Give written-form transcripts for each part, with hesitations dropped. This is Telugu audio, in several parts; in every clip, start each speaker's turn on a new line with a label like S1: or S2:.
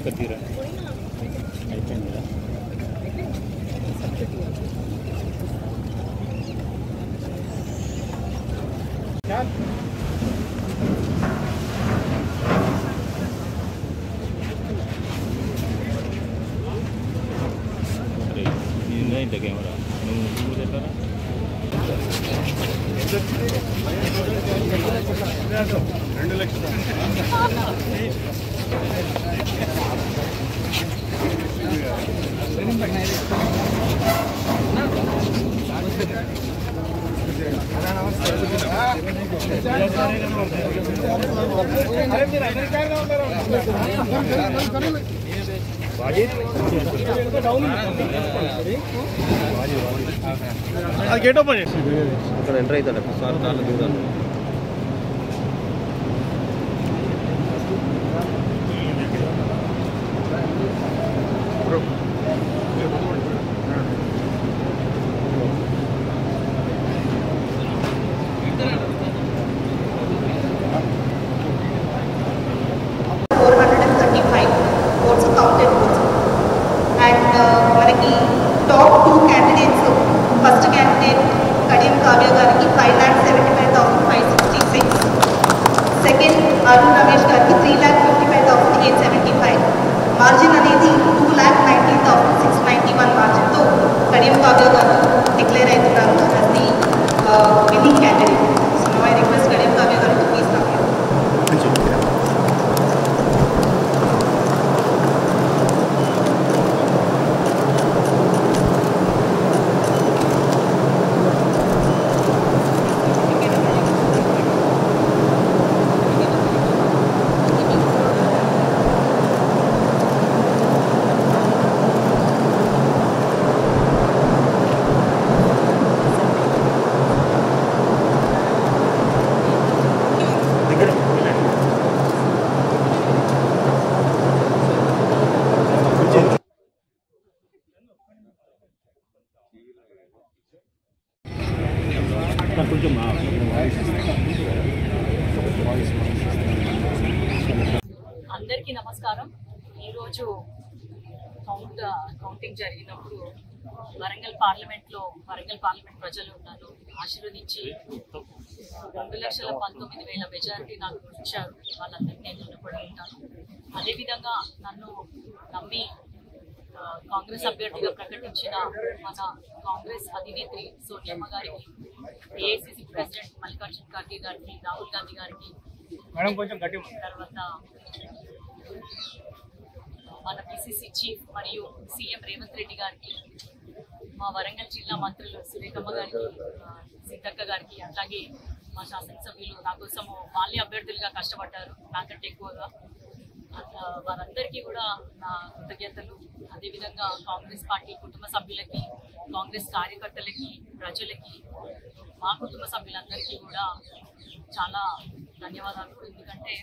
S1: కట్టిరా అయిపోయింది కదా ఇంత కెమెరా నువ్వు చెప్పారా 2 లక్షలు గేట్ ఓపెన్ చేసి ఇక్కడ ఎంటర్ అవుతాడు సార్ చాలా దూరం
S2: మార్జిన్ అనేది 2,90,691 మార్జిన్తో కడియం కావ్య గారు డిక్లేర్ అవుతున్నారు as the winning candidate. So now I request Kadiyam Kavya గారు to please come here.
S3: అందరికీ నమస్కారం. ఈరోజు కౌంటింగ్ జరిగినప్పుడు వరంగల్ పార్లమెంట్ ప్రజలు నన్ను ఆశీర్వదించి 2,19,000 మెజారిటీ నాకు ఇచ్చారు. వాళ్ళందరికీ నేను రుణపడి ఉంటాను. అదేవిధంగా నన్ను నమ్మి కాంగ్రెస్ అభ్యర్థిగా ప్రకటించిన మన కాంగ్రెస్ అధినేత్రి సోనియమ్మ గారికి, ఏఐసిసి ప్రెసిడెంట్ మల్లికార్జున ఖర్గే గారికి, రాహుల్ గాంధీ గారికి, తర్వాత మన పిసిసి చీఫ్ మరియు సీఎం రేవంత్ రెడ్డి గారికి, మా వరంగల్ జిల్లా మంత్రులు సురేఖమ్మ గారికి, సీతక్క గారికి, అట్లాగే మా శాసనసభ్యులు నా కోసము వాళ్ళే అభ్యర్థులుగా కష్టపడ్డారు నాకంటే ఎక్కువగా. వారందరికీ కూడా నా కృతజ్ఞతలు. అదేవిధంగా కాంగ్రెస్ పార్టీ కుటుంబ సభ్యులకి, కాంగ్రెస్ కార్యకర్తలకి, ప్రజలకి, మా కుటుంబ సభ్యులందరికీ కూడా చాలా ధన్యవాదాలు. ఎందుకంటే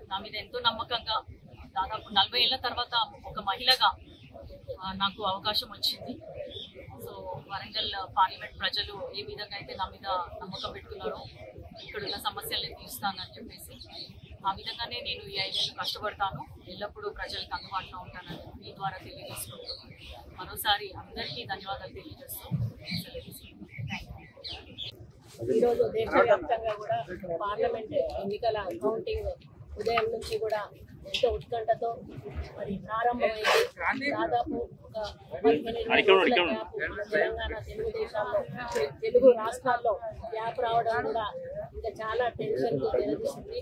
S3: నా మీద ఎంతో నమ్మకంగా దాదాపు 40 ఏళ్ల తర్వాత ఒక మహిళగా నాకు అవకాశం వచ్చింది. సో వరంగల్ పార్లమెంట్ ప్రజలు ఏ విధంగా అయితే నా మీద నమ్మకం పెట్టుకున్నారో, ఇక్కడున్న సమస్యల్ని తీరుస్తానని చెప్పేసి, ఆ విధంగానే నేను ఈ 5 ఏళ్ళు కష్టపడతాను, ఎల్లప్పుడూ ప్రజలకు అందుబాటులో ఉంటానని మీ ద్వారా తెలియజేసుకుంటూ మరోసారి అందరికీ ధన్యవాదాలు తెలియజేస్తూ
S4: ఈరోజు దేశవ్యాప్తంగా కూడా పార్లమెంట్ ఎన్నికల కౌంటింగ్ ఉదయం నుంచి కూడా ఎంతో ఉత్కంఠతో మరి ప్రారంభమైంది. దాదాపు ఒక 15 రోజుల తెలంగాణ తెలుగు రాష్ట్రాల్లో గ్యాప్ రావడం కూడా ఇంకా చాలా టెన్షన్తో తెరదీసింది.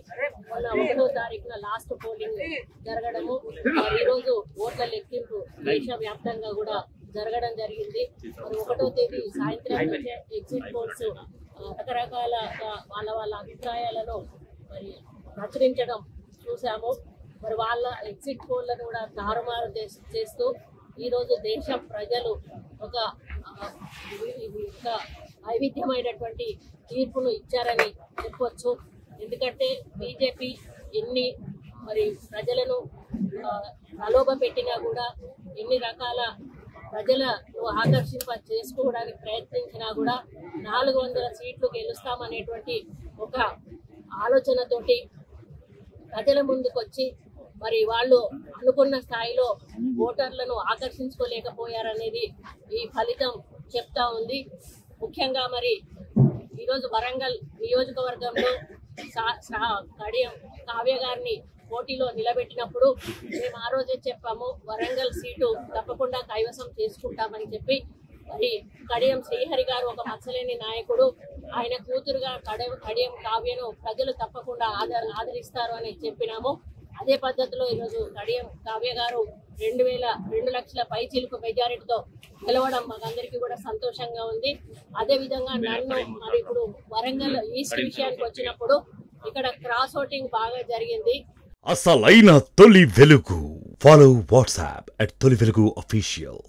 S4: మొన్న 1వ తారీఖున లాస్ట్ పోలింగ్ జరగడము, ఈరోజు ఓట్ల లెక్కింపు దేశవ్యాప్తంగా కూడా జరగడం జరిగింది. మరి 1వ తేదీ సాయంత్రం నుంచే ఎగ్జిట్ పోల్స్ రకరకాల వాళ్ళ అభిప్రాయాలను మరి ప్రచురించడం చూసాము. మరి వాళ్ళ ఎగ్జిట్ పోల్లను కూడా తారుమారు చేస్తూ ఈరోజు దేశ ప్రజలు ఒక వైవిధ్యమైనటువంటి తీర్పును ఇచ్చారని చెప్పవచ్చు. ఎందుకంటే బీజేపీ ఎన్ని మరి ప్రజలను ప్రలోభ పెట్టినా కూడా, ఎన్ని రకాల ప్రజలను ఆకర్షింప చేసుకోవడానికి ప్రయత్నించినా కూడా 400 సీట్లు గెలుస్తామనేటువంటి ఒక ఆలోచనతోటి ప్రజల ముందుకొచ్చి మరి వాళ్ళు అనుకున్న స్థాయిలో ఓటర్లను ఆకర్షించుకోలేకపోయారనేది ఈ ఫలితం చెప్తా ఉంది. ముఖ్యంగా మరి ఈరోజు వరంగల్ నియోజకవర్గంలో కడియం కావ్య గారిని పోటీలో నిలబెట్టినప్పుడు మేము ఆ రోజే చెప్పాము, వరంగల్ సీటు తప్పకుండా కైవసం చేసుకుంటామని చెప్పి. మరి కడియం శ్రీహరి గారు ఒక మచ్చలేని నాయకుడు, ఆయన కూతురుగా కడియం కావ్యను ప్రజలు తప్పకుండా ఆదరిస్తారు అని చెప్పినాము. అదే పద్ధతిలో ఈరోజు కడియం కావ్య గారు 2 లక్షల పైచిలుకు మెజారిటీతో గెలవడం మాకందరికీ కూడా సంతోషంగా ఉంది. అదేవిధంగా నన్ను మరి ఇప్పుడు వరంగల్ ఈస్ట్ విషయానికి వచ్చినప్పుడు ఇక్కడ క్రాస్ ఓటింగ్ బాగా జరిగింది.
S5: అసలైన తొలి వెలుగు. ఫాలో వాట్సాప్ @తొలి వెలుగు అఫీషియల్.